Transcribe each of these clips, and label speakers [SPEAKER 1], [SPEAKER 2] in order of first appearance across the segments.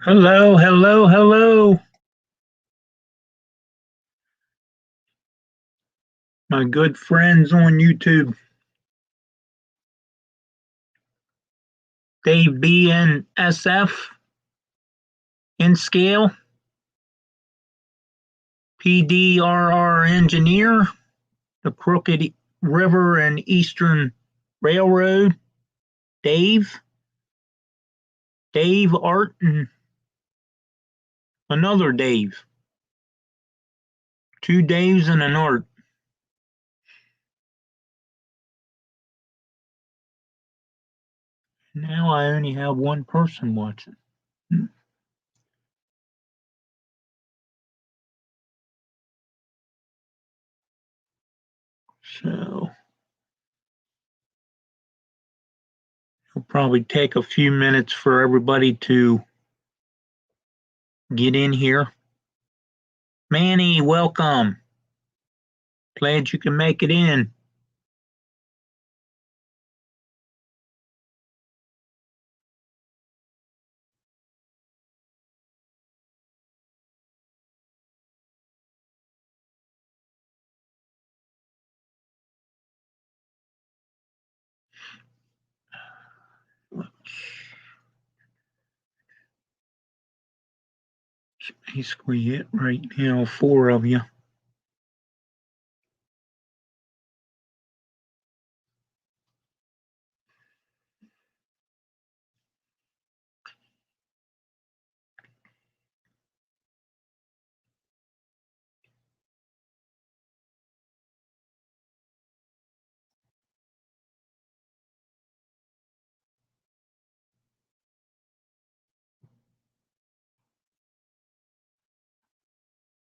[SPEAKER 1] Hello, hello, hello, my good friends on YouTube. Dave B and SF in scale, PDRR engineer, the Crooked River and Eastern Railroad, Dave, Dave Art, and another Dave. Two Daves and an Art. Now I only have one person watching. So it'll probably take a few minutes for everybody to get in here. Manny, welcome. Glad you can make it in. That's basically it right now, four of you.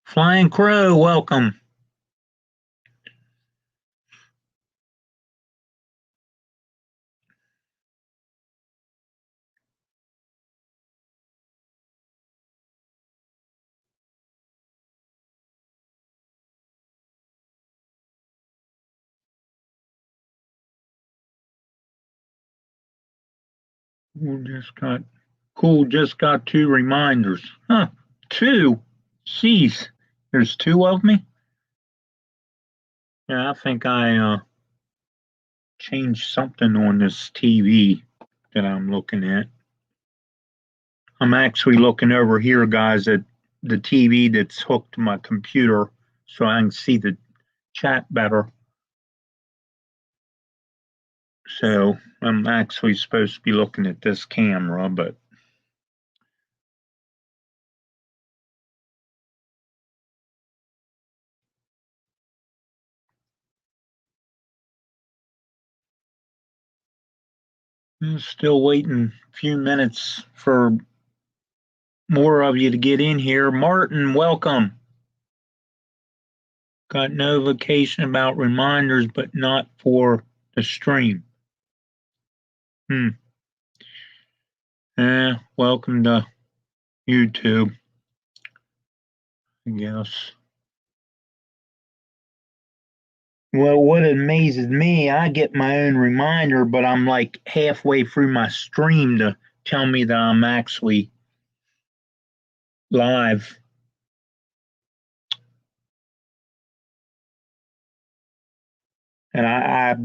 [SPEAKER 1] Flying Crow, welcome. Cool just got two reminders. Huh, two? Jeez, there's two of me? Yeah, I think I changed something on this TV that I'm looking at. I'm actually looking over here, guys, at the TV that's hooked to my computer so I can see the chat better. So I'm actually supposed to be looking at this camera, but I'm still waiting a few minutes for more of you to get in here. Martin, welcome. Got notification about reminders, but not for the stream. Welcome to YouTube, I guess. Well, what amazes me, I get my own reminder, but I'm like halfway through my stream to tell me that I'm actually live. And I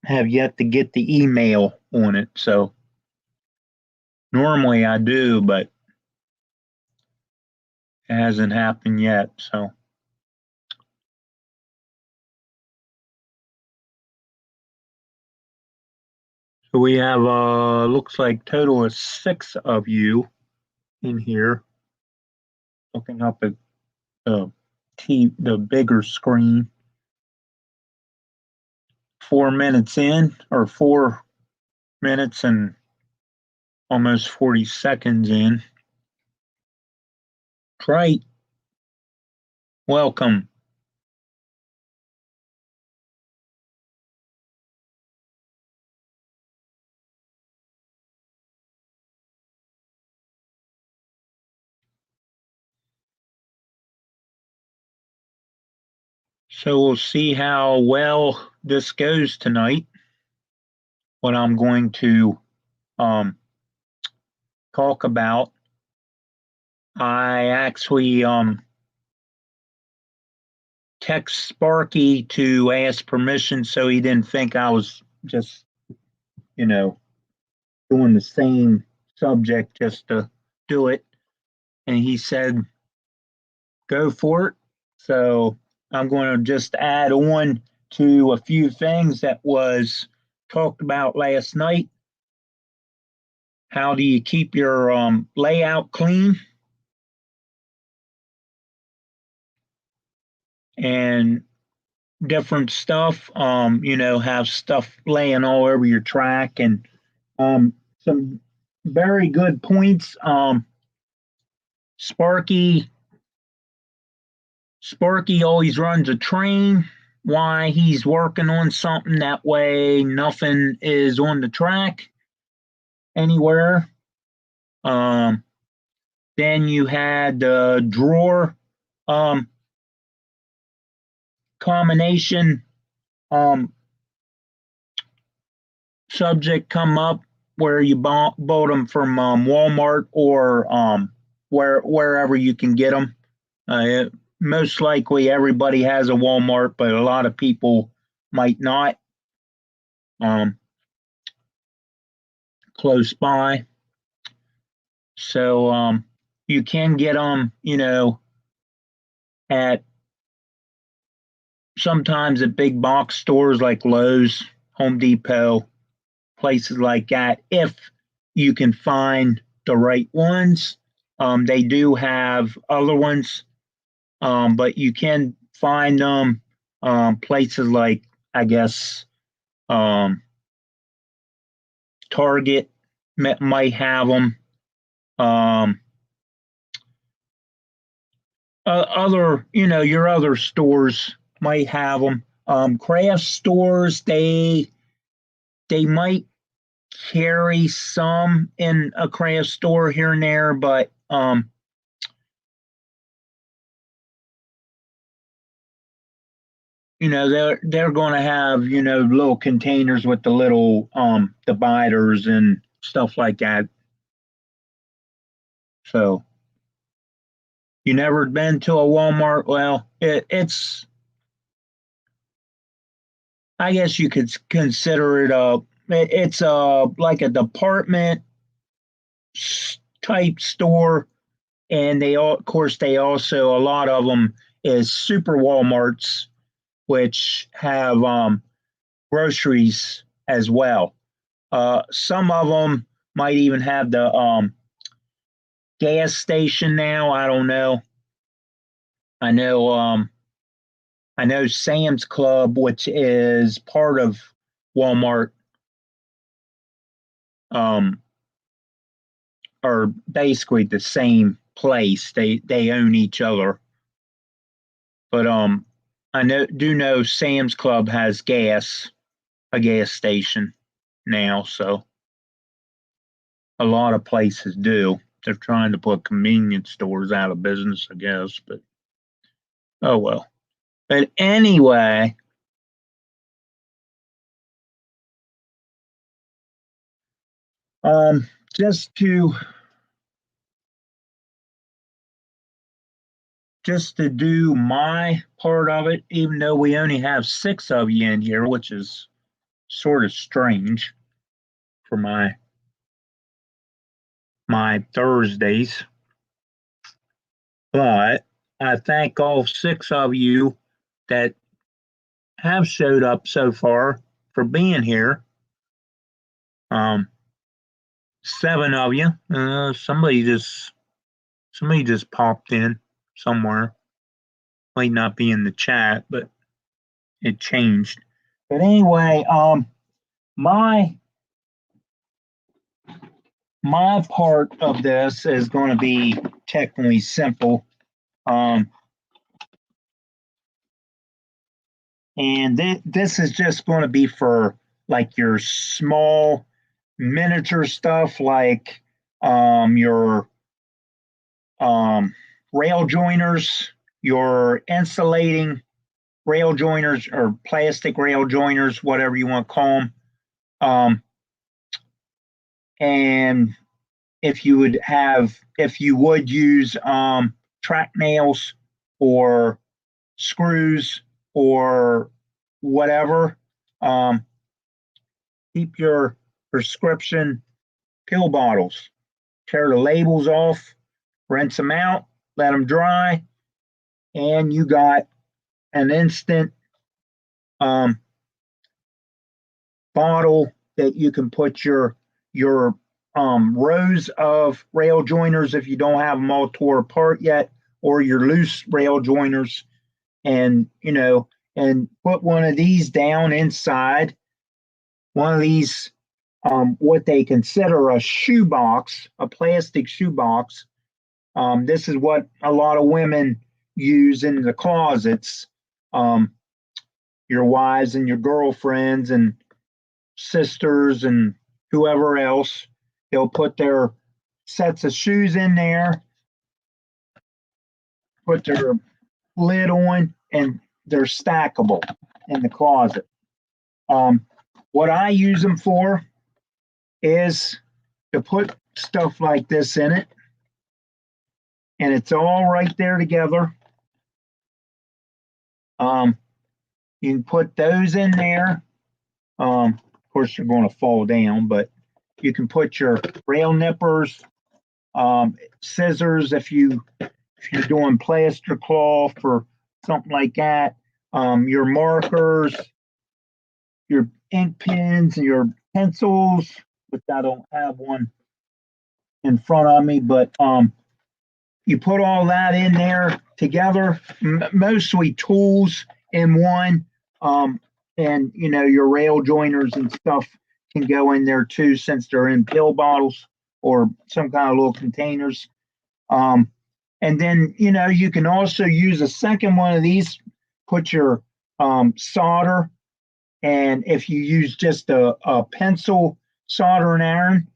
[SPEAKER 1] have yet to get the email on it. So normally I do, but it hasn't happened yet. So we have looks like total of 6 of you in here looking up at the bigger screen. 4 minutes in, or 4 minutes and almost 40 seconds in. Right. Welcome. So we'll see how well this goes tonight. What I'm going to talk about I actually text Sparky to ask permission so he didn't think I was just, you know, doing the same subject just to do it. And he said, go for it. So I'm going to just add on to a few things that was talked about last night. How do you keep your layout clean? And different stuff. Have stuff laying all over your track, and some very good points. Sparky Sparky always runs a train while he's working on something. That way, nothing is on the track anywhere. Um, then you had the drawer combination subject come up where you bought them from Walmart or wherever you can get them. Most likely everybody has a Walmart, but a lot of people might not um, close by. So you can get them, at sometimes at big box stores like Lowe's, Home Depot, places like that, if you can find the right ones. They do have other ones, but you can find them places like, I guess, Target might have them. Other, your other stores might have them. Craft stores, they might carry some in a craft store here and there, but they're going to have little containers with the little dividers and stuff like that. So you never been to a Walmart? Well, it's, I guess you could consider it it's like a department type store, and of course they also, a lot of them is super Walmarts, which have groceries as well. Some of them might even have the gas station now. I don't know. I know I know Sam's Club, which is part of Walmart, are basically the same place. They own each other. But I know Sam's Club has a gas station now, so a lot of places do. They're trying to put convenience stores out of business, I guess, but oh well. But anyway, um, just to do my part of it, even though we only have 6 of you in here, which is sort of strange for my Thursdays. But I thank all 6 of you that have showed up so far for being here. 7 of you. Somebody just popped in somewhere. Might not be in the chat, but it changed. But anyway, my part of this is going to be technically simple. And this is just going to be for like your small miniature stuff, like your rail joiners, your insulating rail joiners or plastic rail joiners, whatever you want to call them. And if you would use track nails or screws or whatever, um, keep your prescription pill bottles, tear the labels off, rinse them out, let them dry, and you got an instant um, bottle that you can put your rows of rail joiners if you don't have them all tore apart yet, or your loose rail joiners, and and put one of these down inside one of these, what they consider a shoebox, a plastic shoebox. This is what a lot of women use in the closets. Um, your wives and your girlfriends and sisters and whoever else, they'll put their sets of shoes in there, put their lid on, and they're stackable in the closet. What I use them for is to put stuff like this in it, and it's all right there together. You can put those in there. Of course, you're going to fall down, but you can put your rail nippers, scissors if you're doing plaster cloth or something like that. Your markers, your ink pens, and your pencils, which I don't have one in front of me, but you put all that in there together, mostly tools in one, and your rail joiners and stuff can go in there too, since they're in pill bottles or some kind of little containers. And then you can also use a second one of these, put your solder, and if you use just a pencil soldering iron,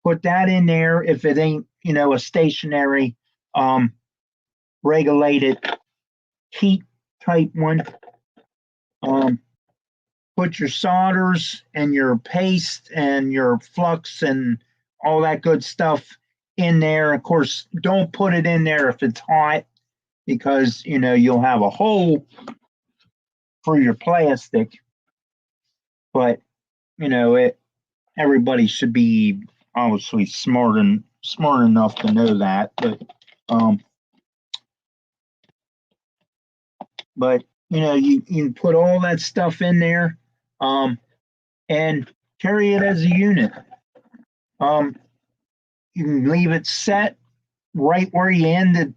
[SPEAKER 1] put that in there if it ain't a stationary regulated heat type one. Put your solders and your paste and your flux and all that good stuff in there. Of course, don't put it in there if it's hot, because you'll have a hole for your plastic. But everybody should be obviously smart enough to know that. But you can put all that stuff in there, and carry it as a unit. You can leave it set right where you ended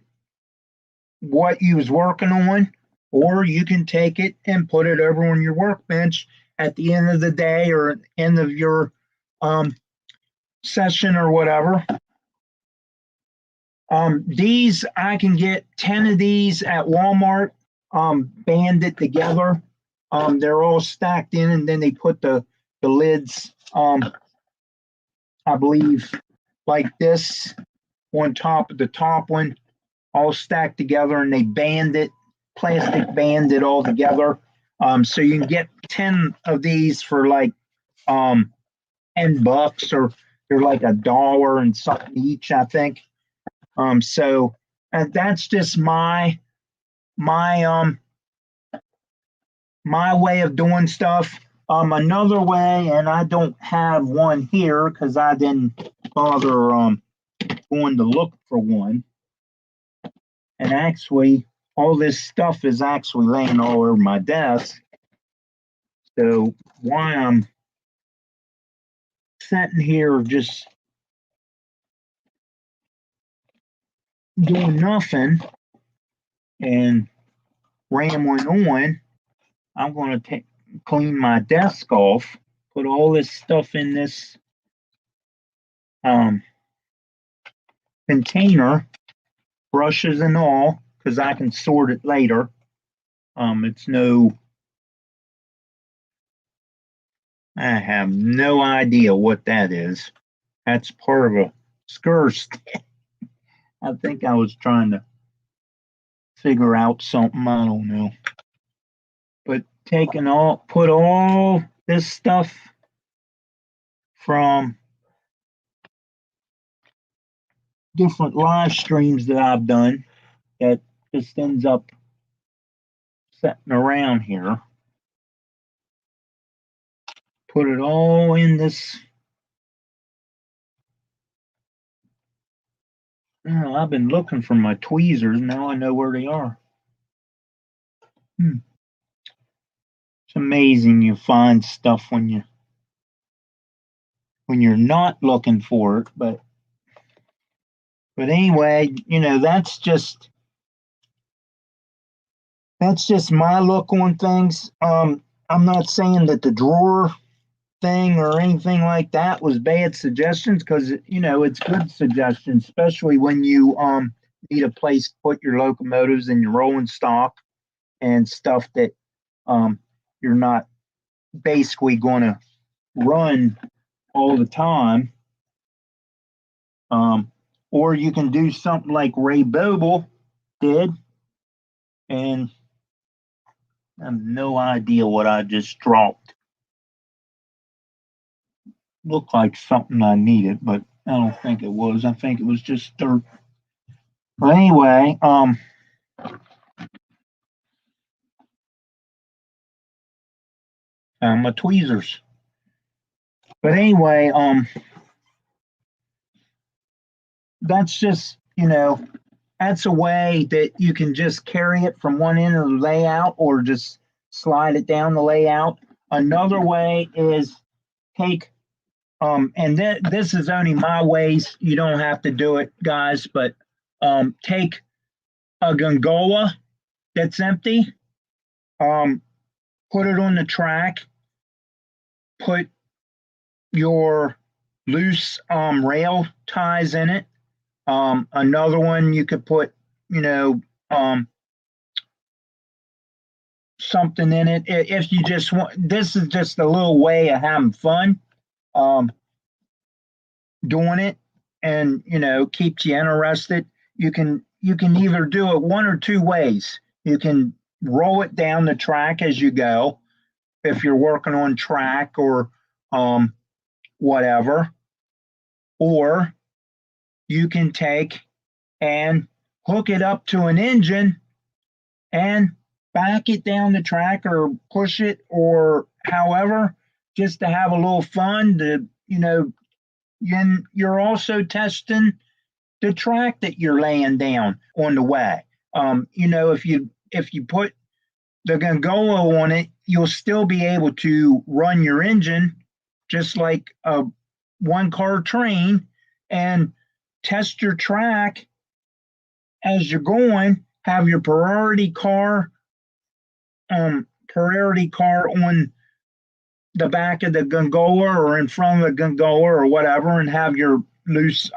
[SPEAKER 1] what you was working on, or you can take it and put it over on your workbench at the end of the day or end of your session or whatever. These, I can get 10 of these at Walmart, banded together. They're all stacked in, and then they put the lids, I believe, like this on top of the top one, all stacked together, and they band it, plastic band it all together. So you can get 10 of these for like $10, or they're like $1 and something each, I think. So that's just my way of doing stuff. Another way, and I don't have one here because I didn't bother going to look for one. And actually, all this stuff is actually laying all over my desk. So while I'm sitting here just doing nothing and rambling on, I'm going to clean my desk off, put all this stuff in this container, brushes and all, because I can sort it later. I have no idea what that is. That's part of a skur stick. I think I was trying to figure out something, I don't know. But put all this stuff from different live streams that I've done that just ends up sitting around here. Put it all in this. Oh, I've been looking for my tweezers. Now I know where they are. It's amazing you find stuff when you're not looking for it. But anyway, that's just my look on things. I'm not saying that the drawer thing or anything like that was bad suggestions, because it's good suggestions, especially when you need a place to put your locomotives and your rolling stock and stuff that you're not basically going to run all the time. Or you can do something like Ray Boble did, and I have no idea what I just dropped. Looked like something I needed, but I don't think it was. I think it was just dirt. But anyway, found my tweezers. But anyway, that's just, that's a way that you can just carry it from one end of the layout or just slide it down the layout. Another way is take, and this is only my ways. You don't have to do it, guys, but take a Gongola that's empty, put it on the track, put your loose rail ties in it. Another one you could put, something in it. If you just want, this is just a little way of having fun, doing it, and keeps you interested. You can either do it one or two ways. You can roll it down the track as you go, if you're working on track or whatever, or you can take and hook it up to an engine and back it down the track or push it or however, just to have a little fun. You're also testing the track that you're laying down on the way. If you put the Gongola on it, you'll still be able to run your engine just like a one-car train and test your track as you're going. Have your priority car on the back of the Gongola or in front of the Gongola or whatever, and have your loose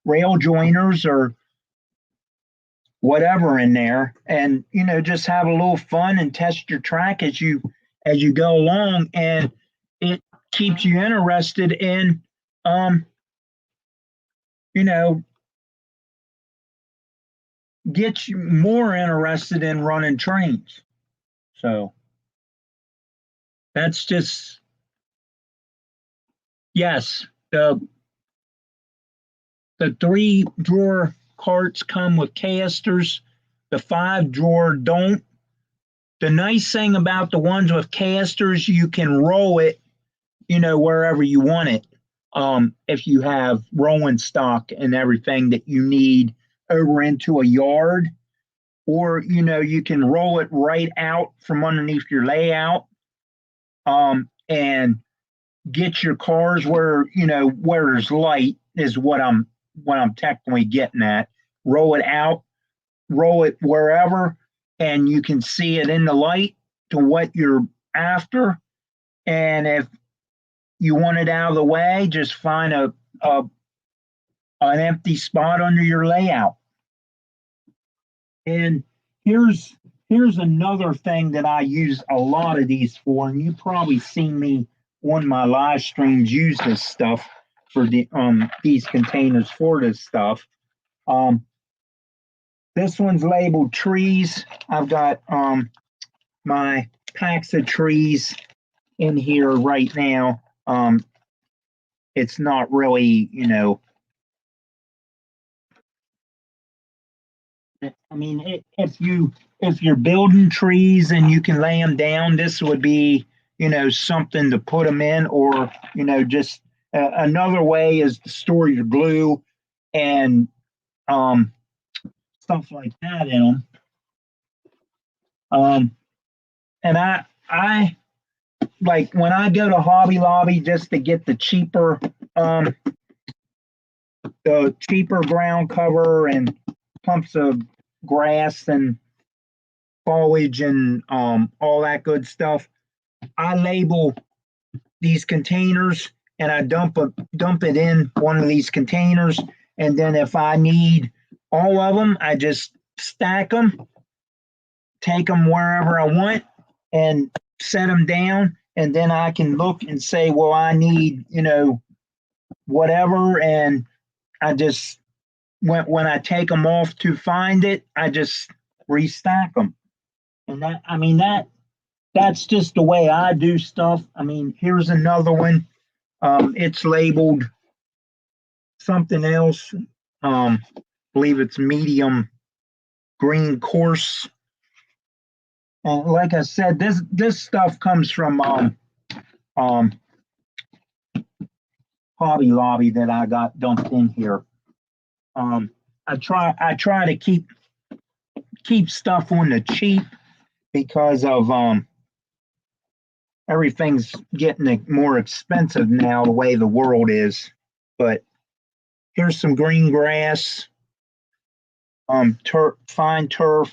[SPEAKER 1] rail joiners or whatever in there, and just have a little fun and test your track as you go along, and it keeps you interested in gets you more interested in running trains. So that's just, yes, the 3-drawer carts come with casters. The 5-drawer don't. The nice thing about the ones with casters, you can roll it, wherever you want it. If you have rolling stock and everything that you need over into a yard, or you can roll it right out from underneath your layout, and get your cars where there's light is what I'm technically getting at. Roll it out, roll it wherever, and you can see it in the light to what you're after. And if you want it out of the way, just find an empty spot under your layout. And here's another thing that I use a lot of these for, and you've probably seen me on my live streams use this stuff for these containers for this stuff. This one's labeled trees. I've got my packs of trees in here right now. It's not really, I mean, if you're building trees and you can lay them down, this would be, something to put them in, or just another way is to store your glue and um, stuff like that in them. And I like when I go to Hobby Lobby just to get um, the cheaper ground cover and clumps of grass and foliage and all that good stuff. I label these containers and I dump it in one of these containers, and then if I need all of them, I just stack them, take them wherever I want, and set them down, and then I can look and say, well, I need whatever, and I just when I take them off to find it, I just restack them. And that's just the way I do stuff. I mean, here's another one. It's labeled something else. Believe it's medium green coarse. And like I said, this stuff comes from um, Hobby Lobby that I got dumped in here. I try to keep stuff on the cheap because of everything's getting more expensive now the way the world is. But here's some green grass, fine turf,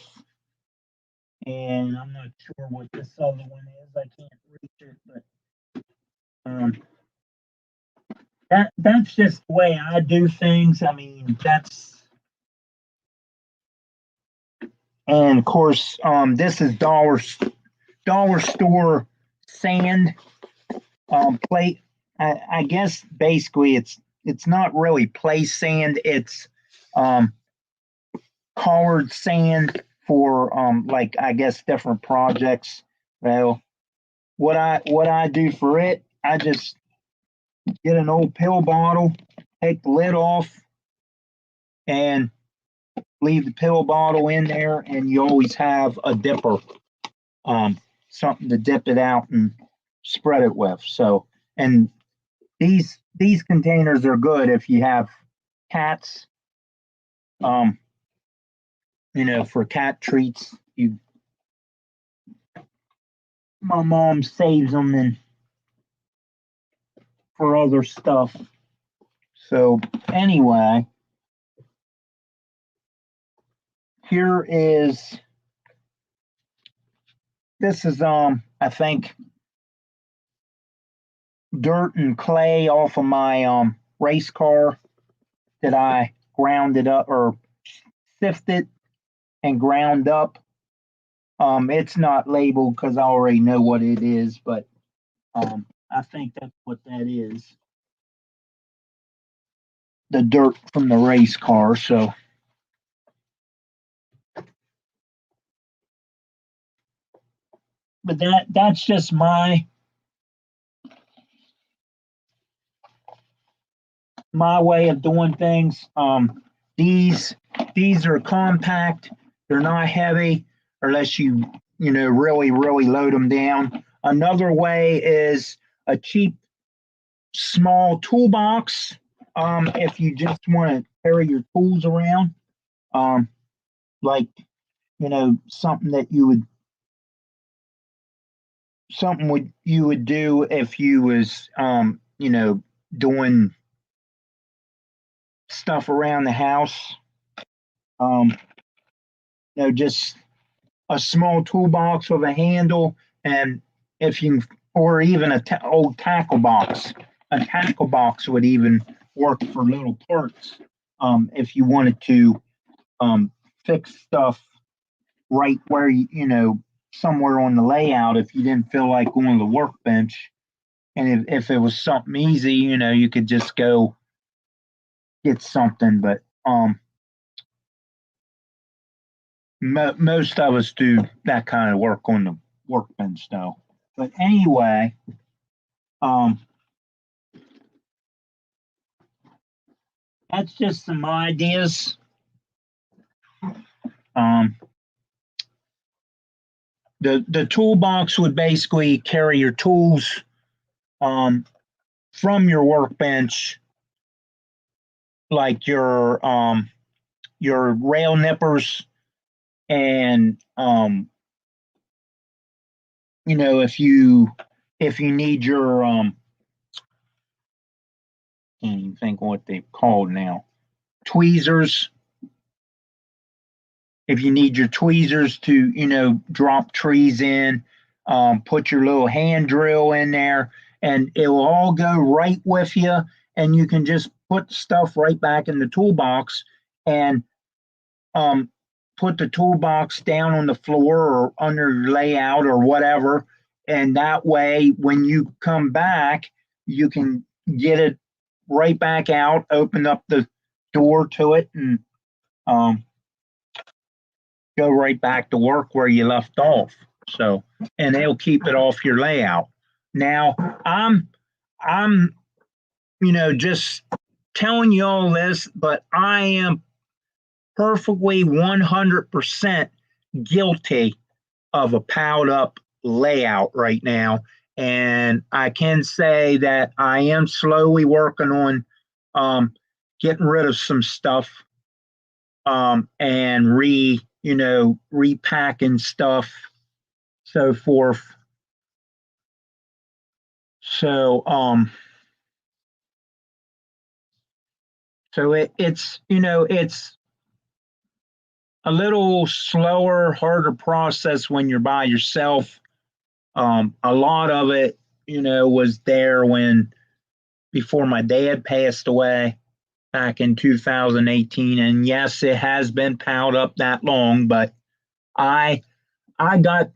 [SPEAKER 1] and I'm not sure what this other one is. I can't reach it, but that's just the way I do things. I mean, and of course, this is dollar store sand plate. I guess basically it's not really place sand. It's um, colored sand for like I guess different projects. Well, what I do for it, I just get an old pill bottle, take the lid off, and leave the pill bottle in there, and you always have a dipper, something to dip it out and spread it with. So, and these containers are good if you have cats, um, for cat treats. My mom saves them and for other stuff. So anyway, this is I think dirt and clay off of my race car that I grounded up or sifted and ground up. It's not labeled because I already know what it is, but I think that's what that is. The dirt from the race car. So, but that's just my way of doing things. These these are compact. They're not heavy unless you really load them down. Another way is a cheap small toolbox. If you just want to carry your tools around, like something that you would do if you was doing stuff around the house. Um, just a small toolbox with a handle, and if you or even old tackle box. A tackle box would even work for little parts if you wanted to fix stuff right where somewhere on the layout if you didn't feel like going to the workbench. And if it was something easy, you could just go get something. But most of us do that kind of work on the workbench though. But anyway, that's just some ideas The toolbox would basically carry your tools from your workbench, like your rail nippers, and if you need your can't even think what they're called now, tweezers. If you need your tweezers to drop trees in, put your little hand drill in there, and it will all go right with you, and you can just put stuff right back in the toolbox and put the toolbox down on the floor or under your layout or whatever, and that way when you come back you can get it right back out, open up the door to it, and go right back to work where you left off. So, and they'll keep it off your layout. Now, I'm just telling you all this, but I am perfectly 100% guilty of a piled up layout right now. And I can say that I am slowly working on getting rid of some stuff and repacking stuff, so forth. So it's a little slower, harder process when you're by yourself. A lot of it, was there before my dad passed away back in 2018. And yes, it has been piled up that long, but I got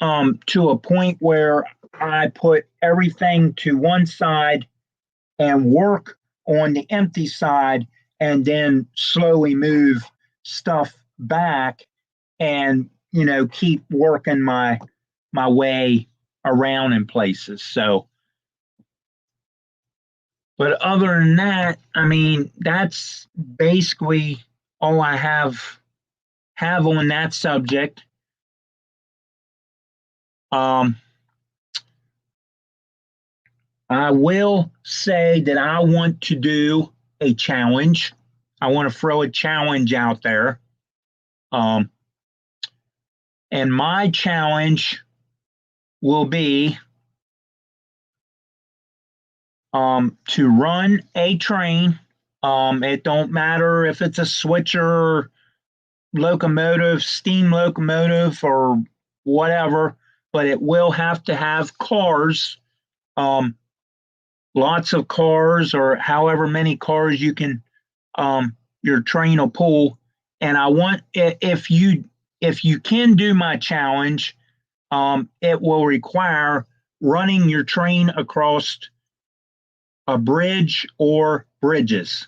[SPEAKER 1] to a point where I put everything to one side and work on the empty side, and then slowly move stuff back and keep working my way around in places. So, but other than that, I mean, that's basically all I have on that subject. I will say that I want to do a challenge. I want to throw a challenge out there. And my challenge will be to run a train. It don't matter if it's a switcher locomotive, steam locomotive, or whatever, but it will have to have cars, lots of cars, or however many cars you can, your train will pull. And I want, if you can do my challenge, it will require running your train across a bridge or bridges.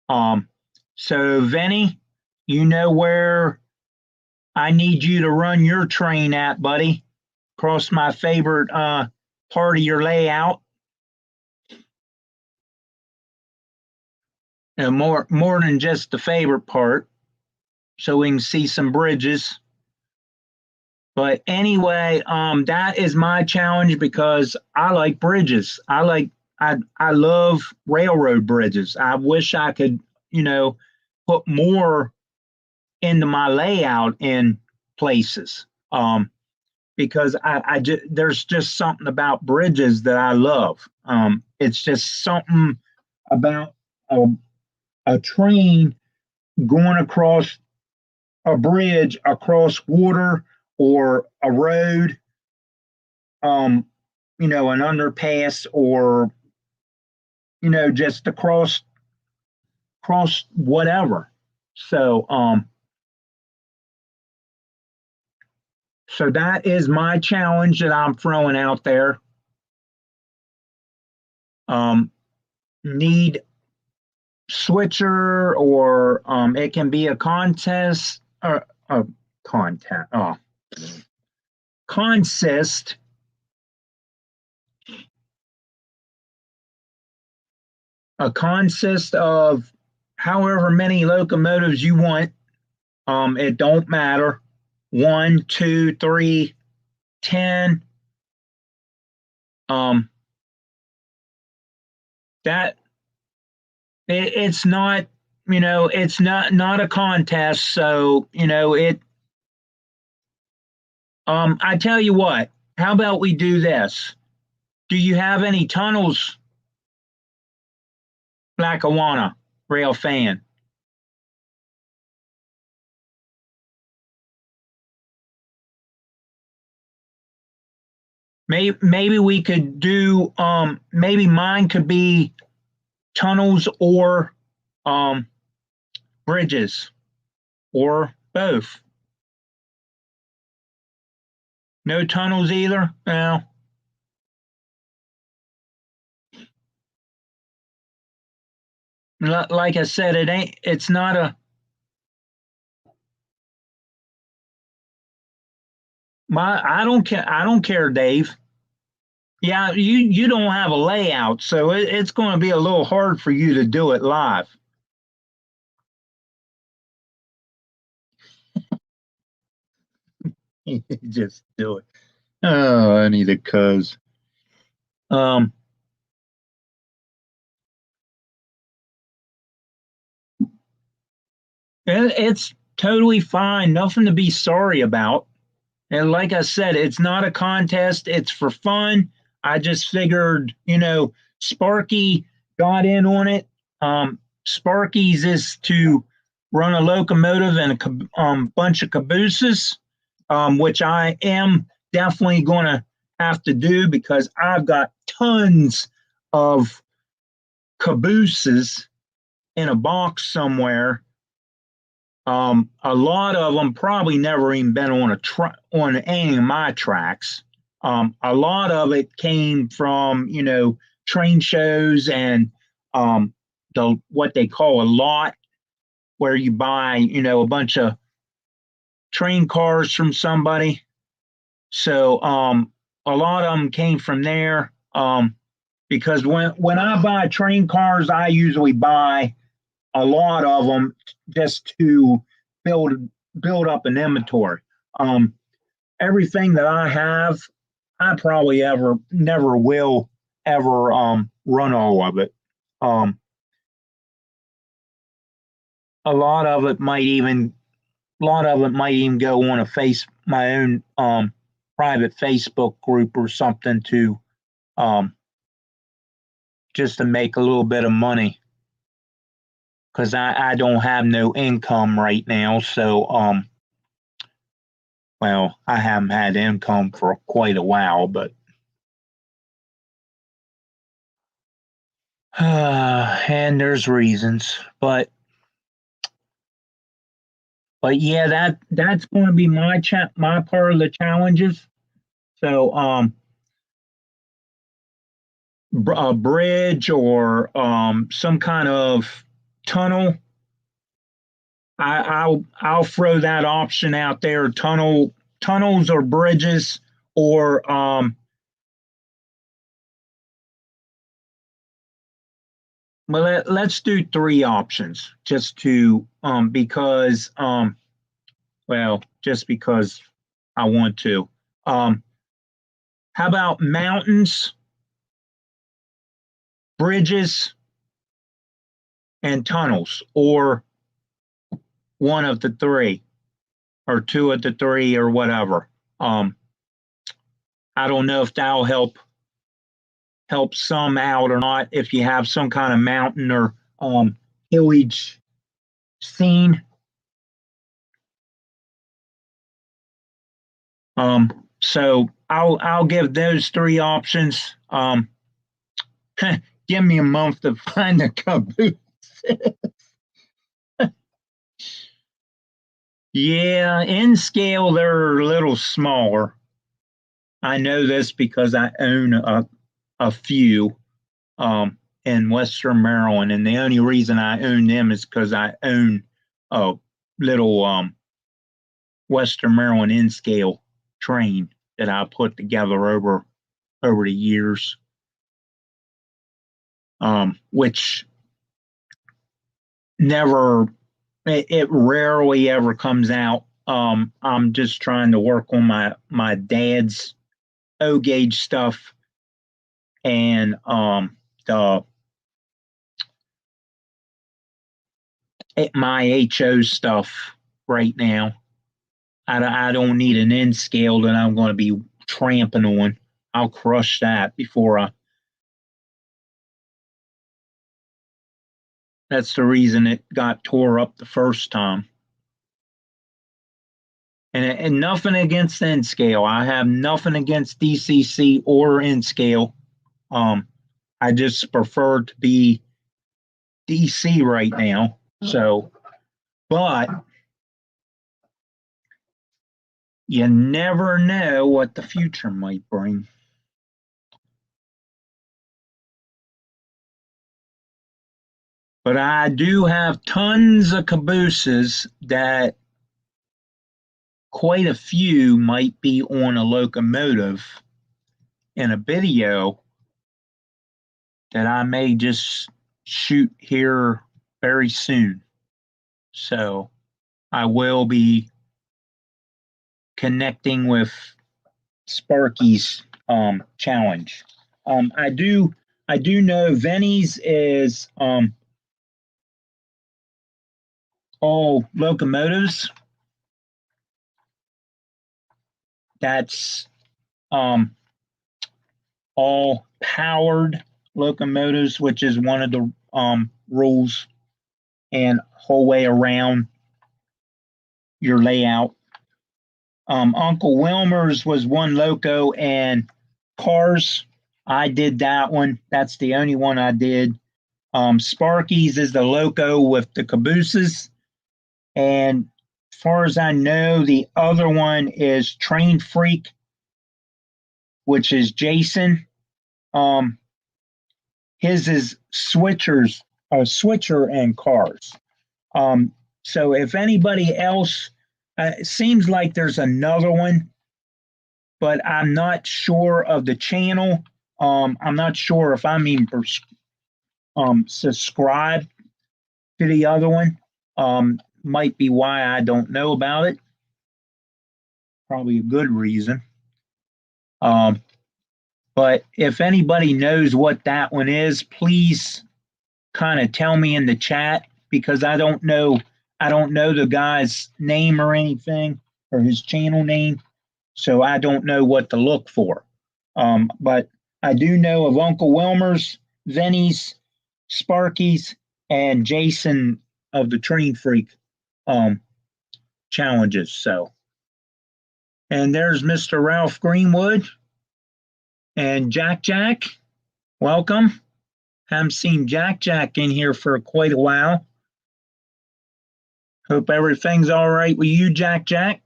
[SPEAKER 1] So Vinny, you know where I need you to run your train at, buddy. Across my favorite part of your layout. And more than just the favorite part, so we can see some bridges. But anyway, that is my challenge because I like bridges. I love railroad bridges. I wish I could, put more into my layout in places. Because there's just something about bridges that I love. It's just something about a train going across a bridge, across water, or a road, an underpass, or just across whatever. So so that is my challenge that I'm throwing out there. Need switcher, or it can be a contest, or a content. Consist of however many locomotives you want, It don't matter. 1, 2, 3, 10. That it's not, it's not a contest. So, I tell you what, how about we do this? Do you have any tunnels, Lackawanna Rail fan? Maybe we could do, maybe mine could be tunnels or um, bridges or both. No tunnels either? Well, like I said, it's not a, I don't care, Dave. Yeah, you don't have a layout, so it's going to be a little hard for you to do it live. Just do it. Oh, I need a cuz. Um, it's totally fine. Nothing to be sorry about. And like I said, it's not a contest. It's for fun. I just figured, Sparky got in on it. Sparky's is to run a locomotive and a bunch of cabooses, which I am definitely going to have to do because I've got tons of cabooses in a box somewhere. A lot of them probably never even been on on any of my tracks. A lot of it came from train shows and the what they call a lot, where you buy a bunch of train cars from somebody. So a lot of them came from there. Because when I buy train cars, I usually buy a lot of them just to build build up an inventory. Um, Everything that I have, I probably ever never will ever run all of it. Um, a lot of it might even go on my own private Facebook group or something to um, just to make a little bit of money because I don't have no income right now. So well, I haven't had income for quite a while, but and there's reasons, but yeah, that's going to be my part of the challenges. So a bridge or some kind of tunnel. I'll throw that option out there. Tunnels or bridges or well, let's do three options just to because well, just because I want to. Um, how about mountains, bridges, and tunnels, or one of the three, or two of the three, or whatever? Um, I don't know if that'll help some out or not. If you have some kind of mountain or hillage scene. So I'll give those three options. Give me a month to find a caboose. Yeah, in scale they're a little smaller. I know this because I own a few in Western Maryland, and the only reason I own them is because I own a little Western Maryland in scale train that I put together over the years, which never it rarely ever comes out. I'm just trying to work on my dad's O gauge stuff and the my HO stuff right now. I don't need an N scale that I'm going to be tramping on. I'll crush that before I. That's the reason it got tore up the first time. And nothing against N scale. I have nothing against DCC or N scale. I just prefer to be DC right now. So, but you never know what the future might bring. But I do have tons of cabooses that quite a few might be on a locomotive in a video that I may just shoot here very soon. So I will be connecting with Sparky's challenge. I do know Venny's is all locomotives. That's all powered locomotives, which is one of the rules and whole way around your layout. Uncle Wilmer's was one loco and cars. I did that one. That's the only one I did. Sparky's is the loco with the cabooses. And as far as I know, the other one is Train Freak, which is Jason. His is switcher and cars. So if anybody else, it seems like there's another one, but I'm not sure of the channel. I'm not sure if I'm even subscribed to the other one. Might be why I don't know about it. Probably a good reason. But if anybody knows what that one is, please kind of tell me in the chat, because I don't know the guy's name or anything, or his channel name, so I don't know what to look for. But I do know of Uncle Wilmer's, Venny's, Sparky's, and Jason of the Train Freak challenges. So, and there's Mr. Ralph Greenwood and Jack Jack. Welcome. Haven't seen Jack Jack in here for quite a while. Hope everything's all right with you, Jack Jack.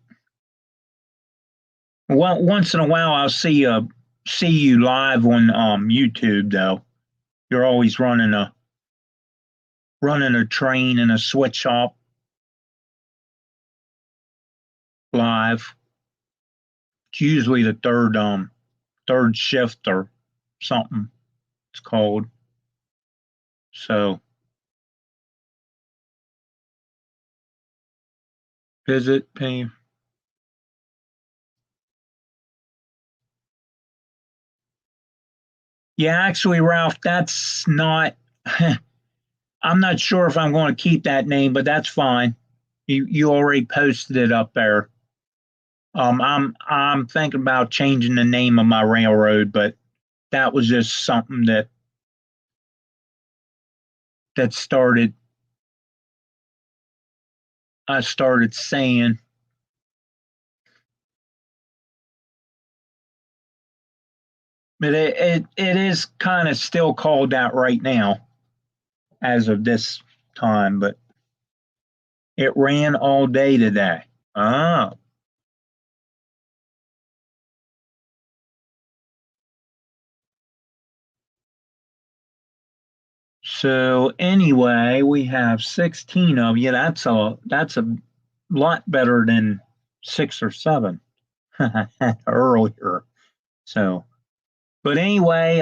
[SPEAKER 1] Well, once in a while I'll see you live on YouTube though. You're always running a train in a sweatshop live. It's usually the third shift or something it's called. So visit pay. Yeah, actually, Ralph, that's not. I'm not sure if I'm going to keep that name, but that's fine. You already posted it up there. I'm thinking about changing the name of my railroad, but that was just something that started. I started saying. But it is kind of still called that right now, as of this time, but it ran all day today. Ah. So anyway, we have 16 of you. That's a lot better than 6 or 7 earlier. So, but anyway,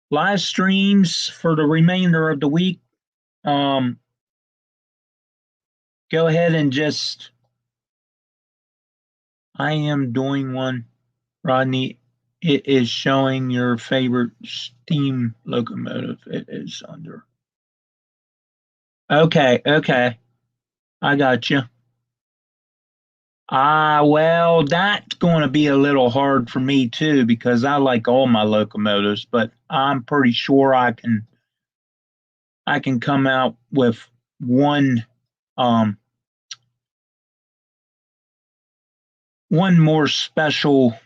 [SPEAKER 1] live streams for the remainder of the week. go ahead and just, I am doing one, Rodney. It is showing your favorite steam locomotive. It is under. Okay, okay. I got you. Well, that's going to be a little hard for me too because I like all my locomotives, but I'm pretty sure I can come out with one um one more special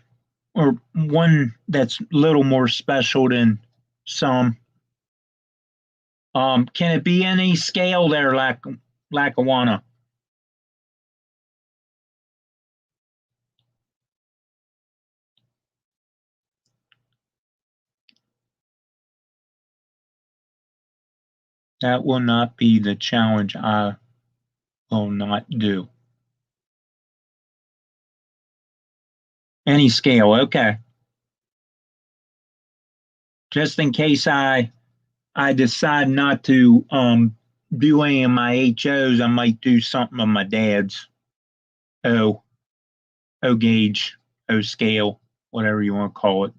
[SPEAKER 1] or one that's a little more special than some. Can it be any scale there, Lackawanna? That will not be the challenge I will not do. Any scale, okay. Just in case I decide not to do any of my HOs, I might do something of my dad's O O gauge, O scale, whatever you want to call it.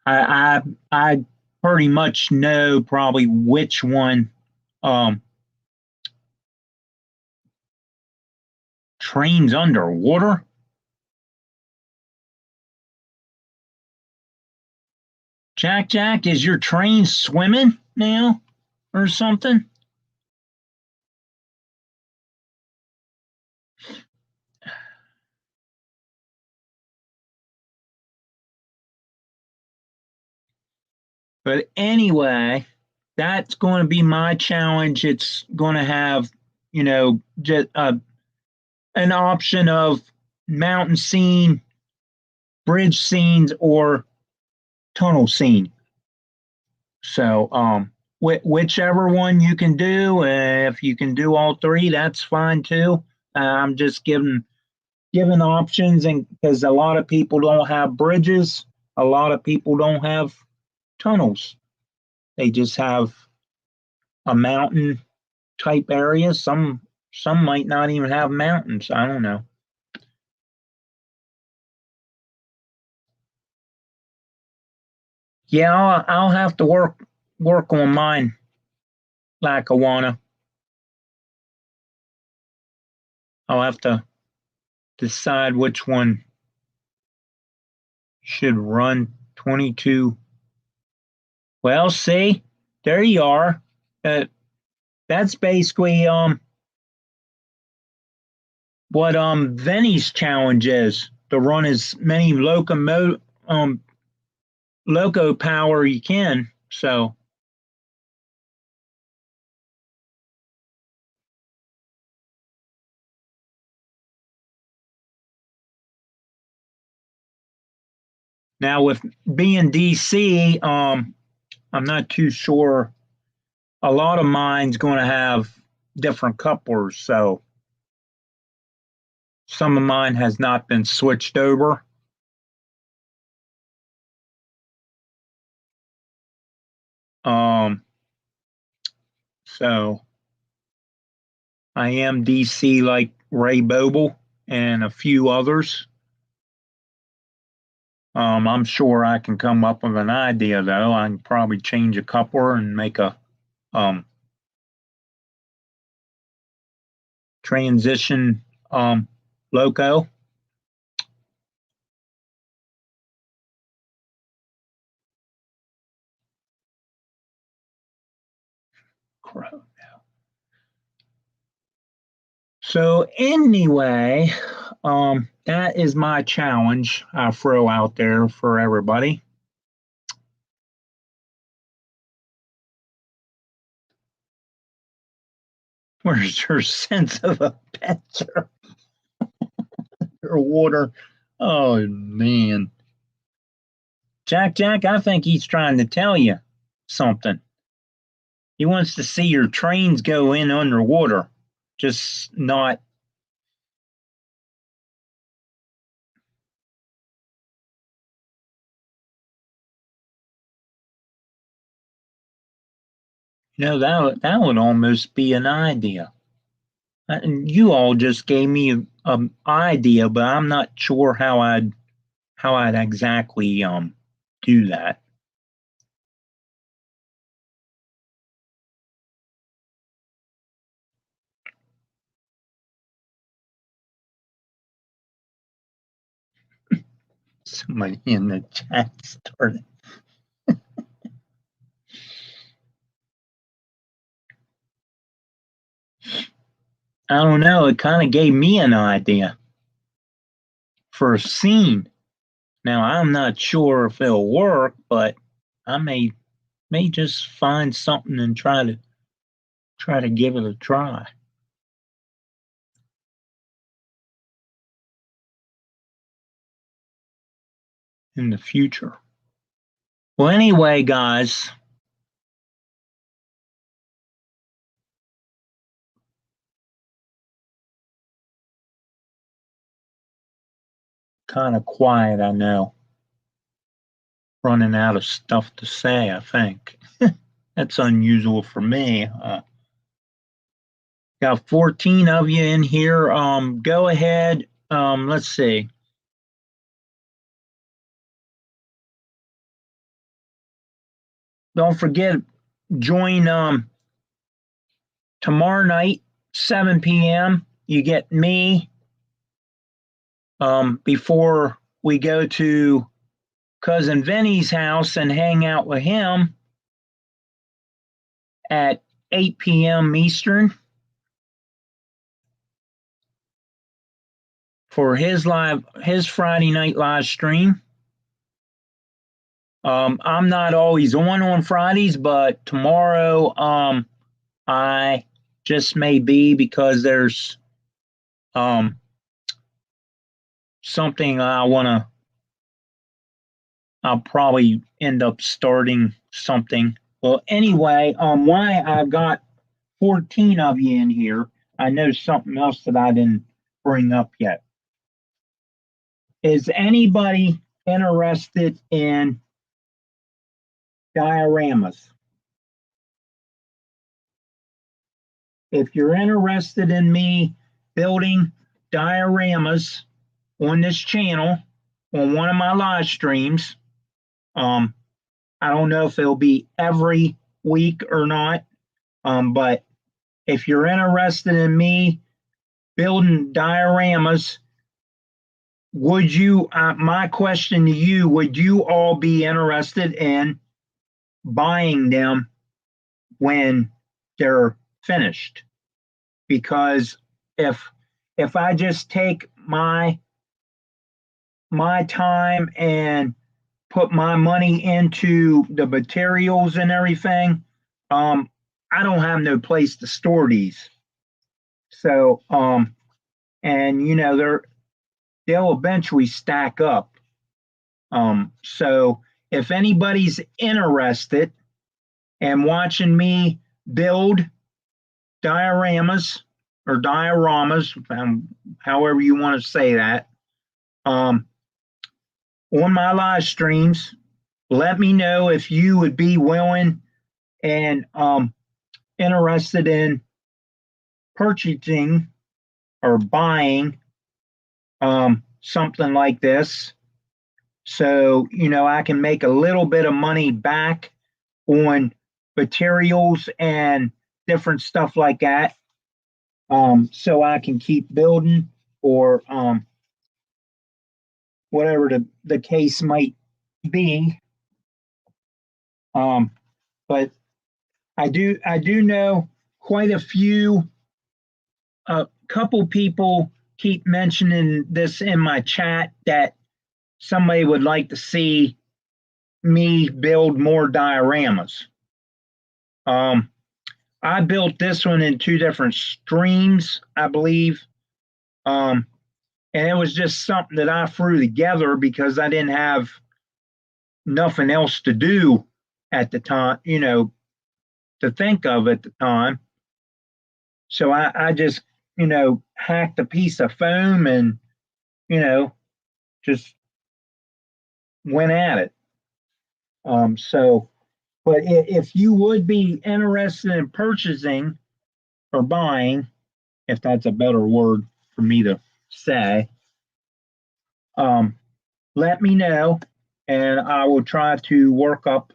[SPEAKER 1] I pretty much know probably which one um trains underwater. Jack, is your train swimming now or something? But anyway, that's going to be my challenge. It's going to have, just an option of mountain scene, bridge scenes, or tunnel scene. So, whichever one you can do, if you can do all three, that's fine too. I'm just giving options, and because a lot of people don't have bridges, a lot of people don't have tunnels. They just have a mountain type area. Some might not even have mountains. I don't know. Yeah, I'll have to work on mine, Lackawanna. I'll have to decide which one should run 22. Well, see, there you are. Uh, that's basically what Vinny's challenge is, to run as many loco power you can. So now with being DC, I'm not too sure. A lot of mine's going to have different couplers, so some of mine has not been switched over. Um, so I am DC like Ray Boble and a few others. I'm sure I can come up with an idea though. I can probably change a coupler and make a um, transition loco. So anyway, that is my challenge I throw out there for everybody. Where's your sense of adventure or water? Oh man, Jack, I think he's trying to tell you something. He wants to see your trains go in underwater, just not. That would almost be an idea. And you all just gave me an idea, but I'm not sure how I'd exactly do that. Somebody in the chat started. I don't know. It kind of gave me an idea for a scene. Now I'm not sure if it'll work, but I may just find something and try to give it a try in the future. Well, anyway, guys, kind of quiet, I know. Running out of stuff to say, I think. That's unusual for me. Got 14 of you in here. Go ahead. Let's see. Don't forget, join tomorrow night, 7 p.m. You get me before we go to Cousin Vinny's house and hang out with him at 8 p.m. Eastern for his Friday night live stream. I'm not always on Fridays, but tomorrow I just may be because there's something I'll probably end up starting something. Well, anyway, why I've got 14 of you in here, I know something else that I didn't bring up yet. Is anybody interested in dioramas? If you're interested in me building dioramas on this channel, on one of my live streams, I don't know if it'll be every week or not, but if you're interested in me building dioramas, would you, my question to you, would you all be interested in buying them when they're finished? Because if I just take my time and put my money into the materials and everything, I don't have no place to store these. So, and they'll eventually stack up. So if anybody's interested in watching me build dioramas or dioramas, however you want to say that, on my live streams, let me know if you would be willing and interested in purchasing or buying something like this. So, I can make a little bit of money back on materials and different stuff like that. So I can keep building or whatever the case might be. But I do know quite a few, a couple people keep mentioning this in my chat that somebody would like to see me build more dioramas. I built this one in 2 different streams, I believe. And it was just something that I threw together because I didn't have nothing else to do at the time, to think of at the time. So I just, hacked a piece of foam and, just went at it. So But if you would be interested in purchasing or buying, if that's a better word for me to say, let me know, and I will try to work up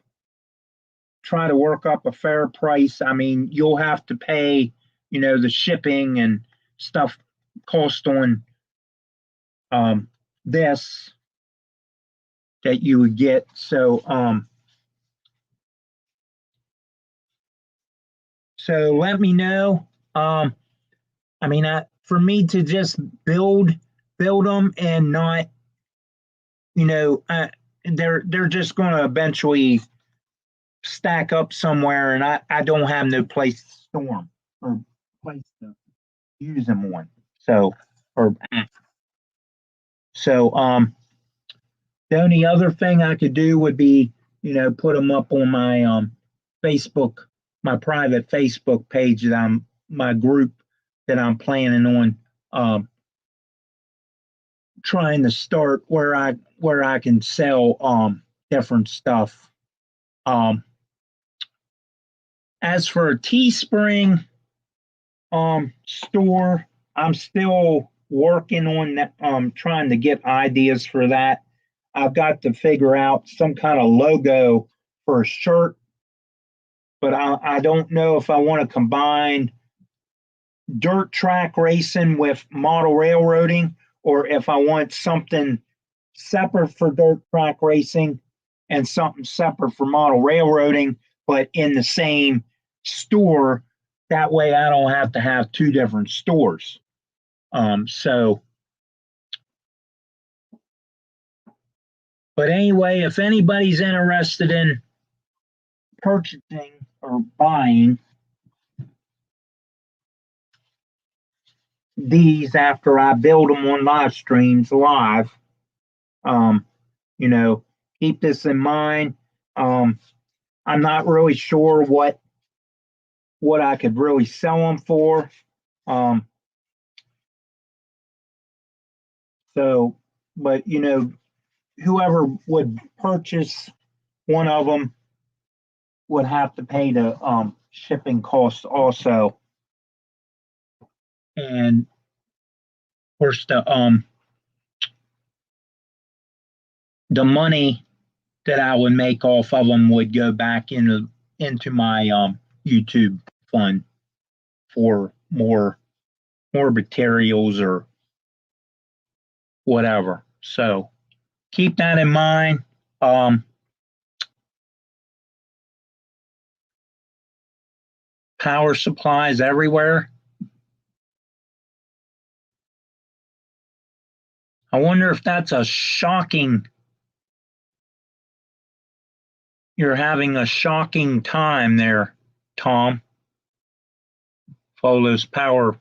[SPEAKER 1] a fair price. I mean, you'll have to pay, the shipping and stuff cost on this that you would get. So let me know. I mean, for me to just build them and not, they're just going to eventually stack up somewhere, and I don't have no place to store them or place to use them on. Or so the only other thing I could do would be, put them up on my Facebook, my private Facebook page my group that I'm planning on trying to start where I can sell different stuff. As for a Teespring store, I'm still working on that, trying to get ideas for that. I've got to figure out some kind of logo for a shirt, but I don't know if I want to combine dirt track racing with model railroading, or if I want something separate for dirt track racing and something separate for model railroading, but in the same store. That way I don't have to have two different stores. But anyway, if anybody's interested in purchasing or buying these after I build them on live streams live, keep this in mind. I'm not really sure what I could really sell them for. But whoever would purchase one of them would have to pay the shipping costs also. And of course the money that I would make off of them would go back into my YouTube fund for more materials or whatever. So keep that in mind. Power supplies everywhere. I wonder if that's a shocking. You're having a shocking time there, Tom. Follows power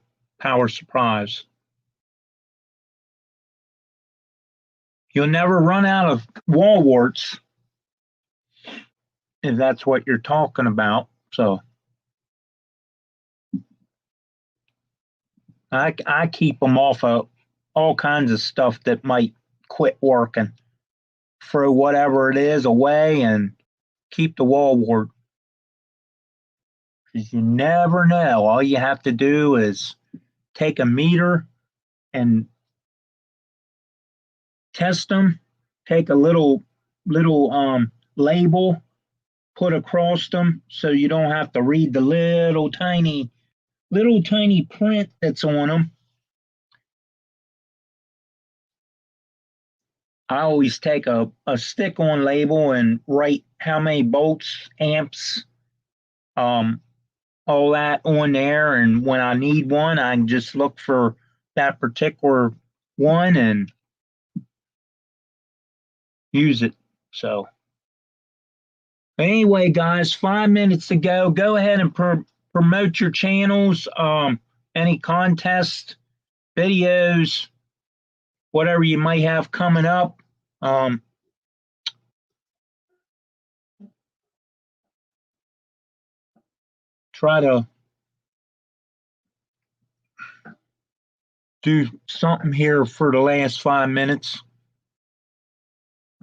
[SPEAKER 1] supplies. You'll never run out of wall warts if that's what you're talking about. So I keep them off of all kinds of stuff that might quit working. Throw whatever it is away and keep the wall wart. Because you never know. All you have to do is take a meter and test them. Take a little label, put across them, so you don't have to read the little tiny print that's on them. I always take a stick-on label and write how many volts, amps, all that on there, and when I need one, I can just look for that particular one and use it. So anyway, guys, 5 minutes to go. Go ahead and promote your channels, any contest videos, whatever you might have coming up. Try to do something here for the last 5 minutes.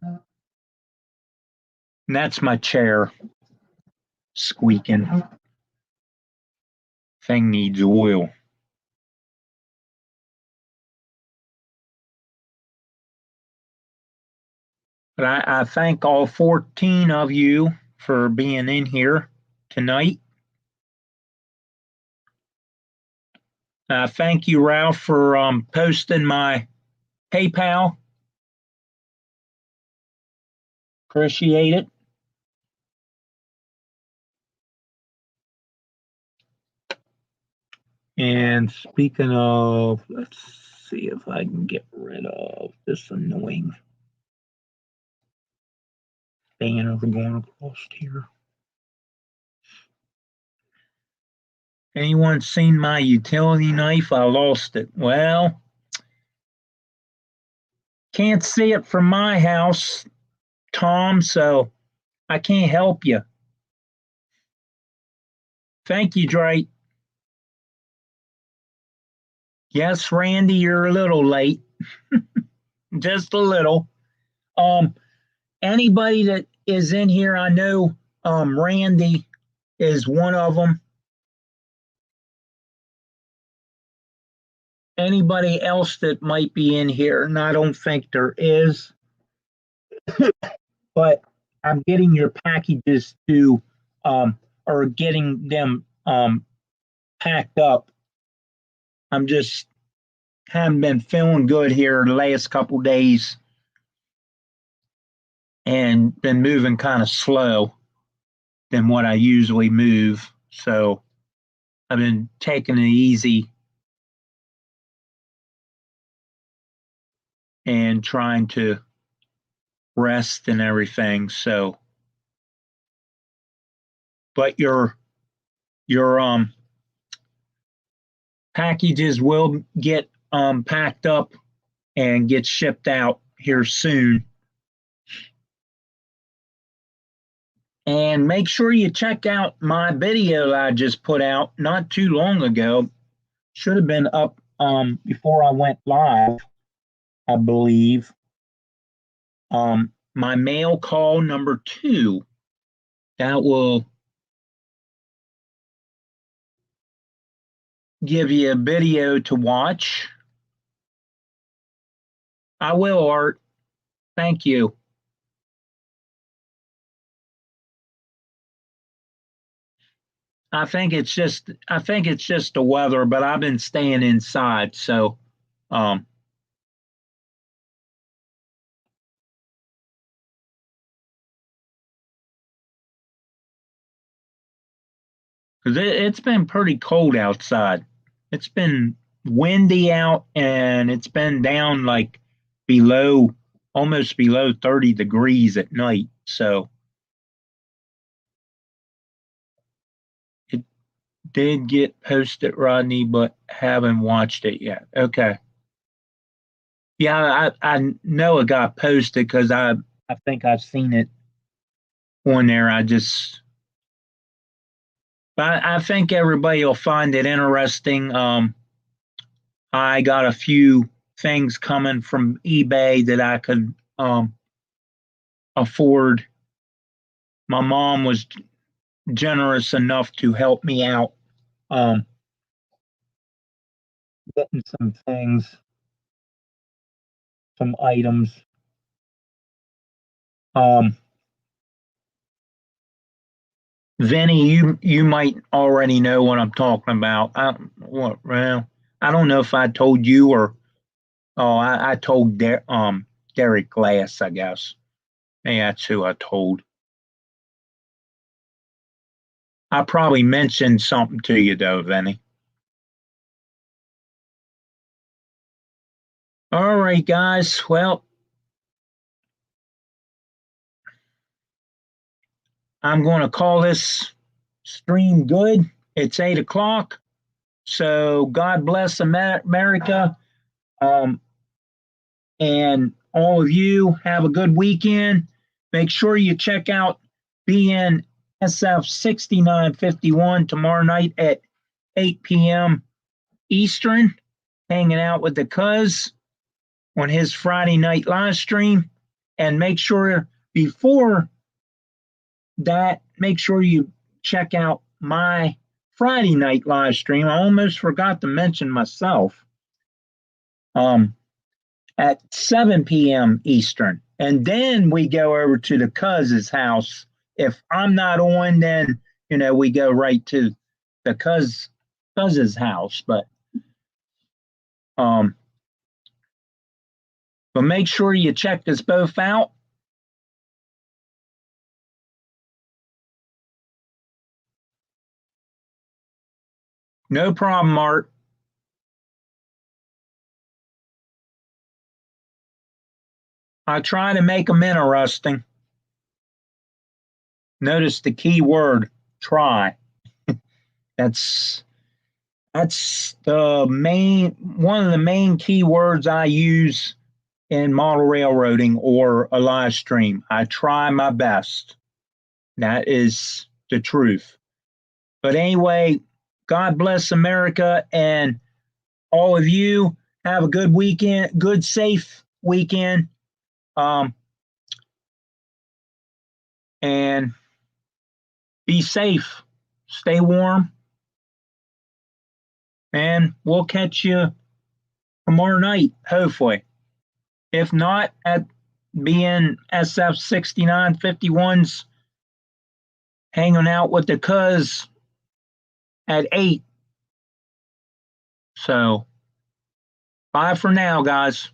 [SPEAKER 1] And that's my chair. squeaking. Thing needs oil. But I thank all 14 of you for being in here tonight. Thank you, Ralph, for posting my PayPal. Appreciate it. And speaking of, let's see if I can get rid of this annoying banner going across here. Anyone seen my utility knife? I lost it. Well, can't see it from my house, Tom, so I can't help you. Thank you, Drake. Yes, Randy, you're a little late. Just a little. Anybody that is in here, I know Randy is one of them. Anybody else that might be in here, and I don't think there is, but I'm getting your packages to, or getting them packed up. I'm just haven't been feeling good here the last couple days and been moving kind of slow than what I usually move. So I've been taking it easy and trying to rest and everything. So, but your packages will get packed up and get shipped out here soon. And make sure you check out my video I just put out not too long ago. Should have been up before I went live, I believe. My mail call number 2. That will give you a video to watch. I will, Art. Thank you. I think it's just the weather, but I've been staying inside, so because it's been pretty cold outside. It's been windy out, and it's been down like almost below 30 degrees at night. So it did get posted, Rodney, but haven't watched it yet. Okay. Yeah, I know it got posted because I think I've seen it on there. But I think everybody will find it interesting. I got a few things coming from eBay that I could afford. My mom was generous enough to help me out getting some things, some items. Vinny, you might already know what I'm talking about. I don't know if I told you or I told Derek Glass, I guess. Maybe that's who I told. I probably mentioned something to you though, Vinny. All right, guys. Well, I'm going to call this stream good. It's 8 o'clock. So God bless America. And all of you have a good weekend. Make sure you check out BNSF 6951 tomorrow night at 8 p.m. Eastern, hanging out with the Cuz on his Friday night live stream. And make sure before that, make sure you check out my Friday night live stream. I almost forgot to mention myself. At 7 p.m. Eastern. And then we go over to the Cuz's house. If I'm not on, then, we go right to the Cuz's house. But make sure you check us both out. No problem, Art. I try to make them interesting. Notice the key word, try. That's one of the main key words I use in model railroading or a live stream. I try my best. That is the truth. But anyway, God bless America, and all of you have a good weekend, good, safe weekend. And be safe, stay warm, and we'll catch you tomorrow night, hopefully. If not, at being SF 6951's hanging out with the Cuz at 8. So, bye for now, guys.